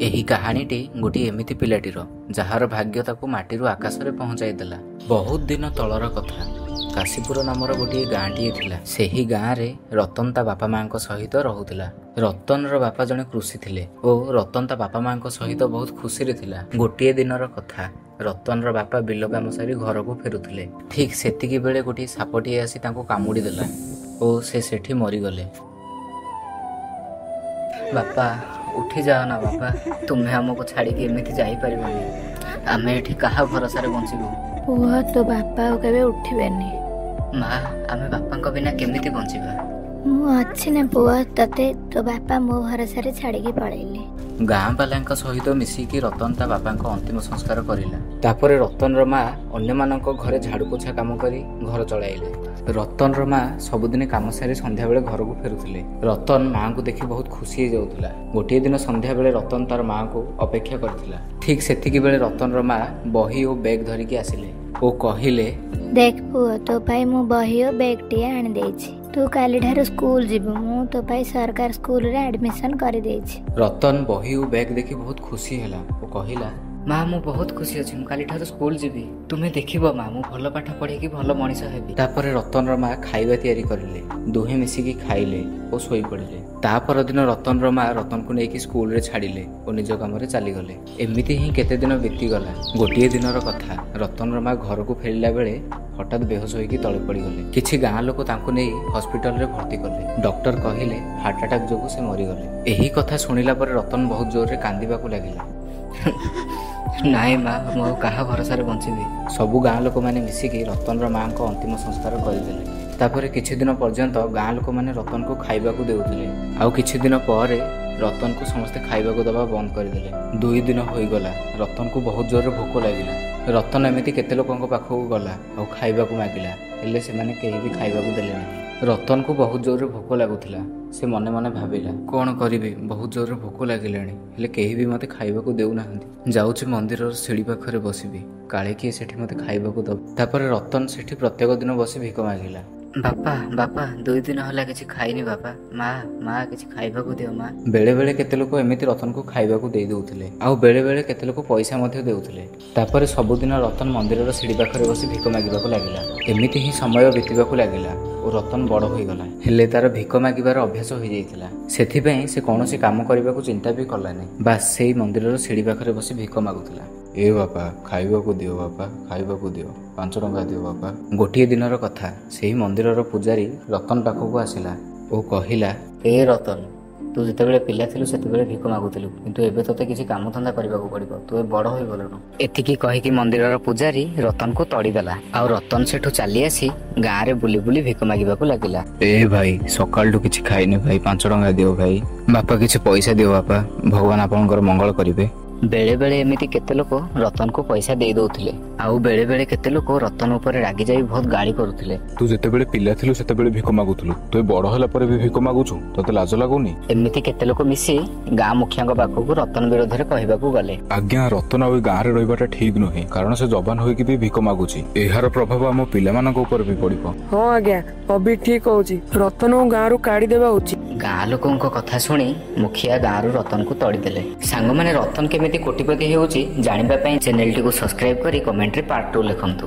ଏହି କାହାଣୀଟି ଗୋଟିଏ ଏମିତି ପିଲାଟିର ଯାହାର ଭାଗ୍ୟ ତାକୁ ମାଟିରୁ ଆକାଶରେ ପହଞ୍ଚାଇ ଦେଲା। ବହୁତ ଦିନ ତଳର କଥା। କାଶୀପୁର ନାମର ଗୋଟିଏ ଗାଁଟିଏ ଥିଲା। ସେହି ଗାଁରେ ରତନ ତା ବାପା ମାଙ୍କ ସହିତ ରହୁଥିଲା। ରତନର ବାପା ଜଣେ କୃଷି ଥିଲେ ଓ ରତନ ତା ବାପା ମାଙ୍କ ସହିତ ବହୁତ ଖୁସିରେ ଥିଲା। ଗୋଟିଏ ଦିନର କଥା, ରତନର ବାପା ବିଲ କାମ ସାରି ଘରକୁ ଫେରୁଥିଲେ। ଠିକ୍ ସେତିକି ବେଳେ ଗୋଟିଏ ସାପଟିଏ ଆସି ତାଙ୍କୁ କାମୁଡ଼ି ଦେଲା ଓ ସେ ସେଠି ମରିଗଲେ। ବାପା ଉଠି ଯାଅ ନା ବାପା, ତୁମେ ଆମକୁ ଛାଡ଼ିକି ଏମିତି ଯାଇପାରିବନି। ଆମେ ଏଠି କାହା ଭରସାରେ ବଞ୍ଚିବୁ? ପୁଅ, ତୋ ବାପା ଆଉ କେବେ ଉଠିବେନି। ମା, ଆମେ ବାପାଙ୍କ ବିନା କେମିତି ବଞ୍ଚିବା? ମୁଁ ଅଛି ନା ପୁଅ, ତତେ ତୋ ବାପା ମୋ ଭରସାରେ ଛାଡ଼ିକି ପଳେଇଲେ। ଗାଁ ବାଲାଙ୍କ ସହିତ ମିଶିକି ରତନ ତା ବାପାଙ୍କ ଅନ୍ତିମ ସଂସ୍କାର କରିଲା। ତାପରେ ରତନର ମା ଅନ୍ୟମାନଙ୍କ ଘରେ ଝାଡ଼ୁ ପୋଛା କାମ କରି ଘର ଚଳାଇଲେ। ରତନର ମା ସବୁଦିନ କାମ ସାରି ସନ୍ଧ୍ୟାବେଳେ ଘରକୁ ଫେରୁଥିଲେ। ରତନ ମାଆଙ୍କୁ ଦେଖି ବହୁତ ଖୁସି ହେଇଯାଉଥିଲା। ଗୋଟିଏ ଦିନ ସନ୍ଧ୍ୟାବେଳେ ରତନ ତାର ମାଆଙ୍କୁ ଅପେକ୍ଷା କରିଥିଲା। ଠିକ୍ ସେତିକି ବେଳେ ରତନର ମା ବହି ଓ ବ୍ୟାଗ୍ ଧରିକି ଆସିଲେ ଓ କହିଲେ, ଦେଖ ପୁଅ, ତୋ ପାଇଁ ମୁଁ ବହି ଓ ବ୍ୟାଗଟିଏ ଆଣିଦେଇଛି। ତୁ କାଲିଠାରୁ ସ୍କୁଲ ଯିବୁ। ମୁଁ ତୋ ପାଇଁ ସରକାର ସ୍କୁଲରେ ଆଡମିସନ କରିଦେଇଛି। ରତନ ବହି ଓ ବ୍ୟାଗ୍ ଦେଖି ବହୁତ ଖୁସି ହେଲା ଓ କହିଲା, ମା, ମୁଁ ବହୁତ ଖୁସି ଅଛି। ମୁଁ କାଲିଠାରୁ ସ୍କୁଲ ଯିବି। ତୁମେ ଦେଖିବ ମା, ମୁଁ ଭଲ ପାଠ ପଢ଼ିକି ଭଲ ମଣିଷ ହେବି। ତାପରେ ରତନର ମା ଖାଇବା ତିଆରି କରିଲେ। ଦୁହେଁ ମିଶିକି ଖାଇଲେ ଓ ଶୋଇପଡ଼ିଲେ। ତା ପରଦିନ ରତନର ମା ରତନକୁ ନେଇକି ସ୍କୁଲରେ ଛାଡ଼ିଲେ ଓ ନିଜ କାମରେ ଚାଲିଗଲେ। ଏମିତି ହିଁ କେତେ ଦିନ ବିତିଗଲା। ଗୋଟିଏ ଦିନର କଥା, ରତନର ମା ଘରକୁ ଫେରିଲା ବେଳେ ହଠାତ୍ ବେହୋସ ହୋଇକି ତଳେ ପଡ଼ିଗଲେ। କିଛି ଗାଁ ଲୋକ ତାଙ୍କୁ ନେଇ ହସ୍ପିଟାଲରେ ଭର୍ତ୍ତି କଲେ। ଡକ୍ଟର କହିଲେ ହାର୍ଟ ଆଟାକ୍ ଯୋଗୁଁ ସେ ମରିଗଲେ। ଏହି କଥା ଶୁଣିଲା ପରେ ରତନ ବହୁତ ଜୋରରେ କାନ୍ଦିବାକୁ ଲାଗିଲା। ନାଇଁ ମା, ମୁଁ ଆଉ କାହା ଭରସାରେ ବଞ୍ଚିବି? ସବୁ ଗାଁ ଲୋକମାନେ ମିଶିକି ରତନର ମାଙ୍କ ଅନ୍ତିମ ସଂସ୍କାର କରିଦେଲେ। ତାପରେ କିଛି ଦିନ ପର୍ଯ୍ୟନ୍ତ ଗାଁ ଲୋକମାନେ ରତନକୁ ଖାଇବାକୁ ଦେଉଥିଲେ। ଆଉ କିଛି ଦିନ ପରେ ରତନକୁ ସମସ୍ତେ ଖାଇବାକୁ ଦେବା ବନ୍ଦ କରିଦେଲେ। 2 ଦିନ ହୋଇଗଲା। ରତନକୁ ବହୁତ ଜୋରରେ ଭୋକ ଲାଗିଲା। ରତନ ଏମିତି କେତେ ଲୋକଙ୍କ ପାଖକୁ ଗଲା ଆଉ ଖାଇବାକୁ ମାଗିଲା, ହେଲେ ସେମାନେ କେହି ବି ଖାଇବାକୁ ଦେଲେ ନାହିଁ। ରତନକୁ ବହୁତ ଜୋରରେ ଭୋକ ଲାଗୁଥିଲା। ସେ ମନେ ମନେ ଭାବିଲା, କ'ଣ କରିବି? ବହୁତ ଜୋରରେ ଭୋକ ଲାଗିଲାଣି, ହେଲେ କେହି ବି ମୋତେ ଖାଇବାକୁ ଦେଉନାହାନ୍ତି। ଯାଉଛି ମନ୍ଦିରର ସିଡ଼ି ପାଖରେ ବସିବି, କାଳେ କିଏ ସେଠି ମୋତେ ଖାଇବାକୁ ଦେବ। ତାପରେ ରତନ ସେଠି ପ୍ରତ୍ୟେକ ଦିନ ବସି ଭିକ ମାଗିଲା। ବାପା, ବାପା, 2 ଦିନ ହେଲା କିଛି ଖାଇନି ବାପା। ମା, କିଛି ଖାଇବାକୁ ଦିଅ ମା। ବେଳେବେଳେ କେତେ ଲୋକ ଏମିତି ରତନକୁ ଖାଇବାକୁ ଦେଇ ଦେଉଥିଲେ ଆଉ ବେଳେବେଳେ କେତେ ଲୋକ ପଇସା ମଧ୍ୟ ଦେଉଥିଲେ। ତାପରେ ସବୁଦିନ ରତନ ମନ୍ଦିରର ସିଡ଼ି ପାଖରେ ବସି ଭିକ ମାଗିବାକୁ ଲାଗିଲା। ଏମିତି ହିଁ ସମୟ ବିତିବାକୁ ଲାଗିଲା ଓ ରତନ ବଡ଼ ହୋଇଗଲା। ହେଲେ ତାର ଭିକ ମାଗିବାର ଅଭ୍ୟାସ ହୋଇଯାଇଥିଲା। ସେଥିପାଇଁ ସେ କୌଣସି କାମ କରିବାକୁ ଚିନ୍ତା ବି କଲାନି। ବାସ୍ ସେଇ ମନ୍ଦିରର ସିଡ଼ି ପାଖରେ ବସି ଭିକ ମାଗୁଥିଲା। ଏ ବାପା, ଖାଇବାକୁ ଦିଅ ବାପା, ଖାଇବାକୁ ଦିଅ, 5 ଟଙ୍କା ଦିଅ ବାପା। ଗୋଟିଏ ଦିନର କଥା, ସେହି ମନ୍ଦିରର ପୂଜାରୀ ରତନ ପାଖକୁ ଆସିଲା ଓ କହିଲା, ଏ ରତନ, ତୁ ଯେତେବେଳେ ପିଲା ଥିଲୁ ସେତେବେଳେ ଭିକ ମାଗୁଥିଲୁ, କିନ୍ତୁ ଏବେ ତୋତେ କିଛି କାମଧନ୍ଦା କରିବାକୁ ପଡ଼ିବ। ତୁ ଏ ବଡ଼ ହୋଇଗଲୁଣୁ। ଏତିକି କହିକି ମନ୍ଦିରର ପୂଜାରୀ ରତନକୁ ତଡ଼ିଦେଲା ଆଉ ରତନ ସେଠୁ ଚାଲି ଆସି ଗାଁରେ ବୁଲି ବୁଲି ଭିକ ମାଗିବାକୁ ଲାଗିଲା। ଏ ଭାଇ, ସକାଳଠୁ କିଛି ଖାଇନି ଭାଇ, 5 ଟଙ୍କା ଦିଅ ଭାଇ। ବାପା, କିଛି ପଇସା ଦିଅ ବାପା, ଭଗବାନ ଆପଣଙ୍କର ମଙ୍ଗଳ କରିବେ। ବେଳେବେଳେ ଏମିତି କେତେ ଲୋକ ରତନକୁ ପଇସା ଦେଇ ଦଉଥିଲେ ଆଉ ବେଳେବେଳେ କେତେ ଲୋକ ରତନ ଉପରେ ରାଗି ଯାଇ ବହୁତ ଗାଳି କରୁଥିଲେ। ତୁ ଯେତେବେଳେ ପିଲା ଥିଲୁ ସେତେବେଳେ ଭିକ ମାଗୁଥିଲୁ, ତୁ ବଡ଼ ହେଲା ପରେ ବି ଭିକ ମାଗୁଛୁ, ତତେ ଲାଜ ଲାଗୁନି? ଏମିତି କେତେ ଲୋକ ମିଶି ଗାଁ ମୁଖିଆଙ୍କ ପାଖକୁ ରତନ ବିରୋଧରେ କହିବାକୁ ଗଲେ। ଆଜ୍ଞା, ରତନ ଆଉ ଗାଁରେ ରହିବାଟା ଠିକ ନୁହେଁ, କାରଣ ସେ ଯବାନ ହୋଇକି ବି ଭିକ ମାଗୁଛି। ଏହାର ପ୍ରଭାବ ଆମ ପିଲାମାନଙ୍କ ଉପରେ ବି ପଡ଼ିବ। ହଁ ଆଜ୍ଞା, କବି ଠିକ କହୁଛି। ରତନକୁ ଗାଁରୁ କାଢିଦେବା ଉଚିତ। ଗାଁ ଲୋକଙ୍କ କଥା ଶୁଣି ମୁଖିଆ ଗାଁରୁ ରତନକୁ ତଡ଼ିଦେଲେ। ସାଙ୍ଗମାନେ, ରତନ କେମିତି କୋଟିପତି ହେଉଛି ଜାଣିବା ପାଇଁ ଚ୍ୟାନେଲଟିକୁ ସବସ୍କ୍ରାଇବ କରି କମେଣ୍ଟରେ ପାର୍ଟ 2 ଲେଖନ୍ତୁ।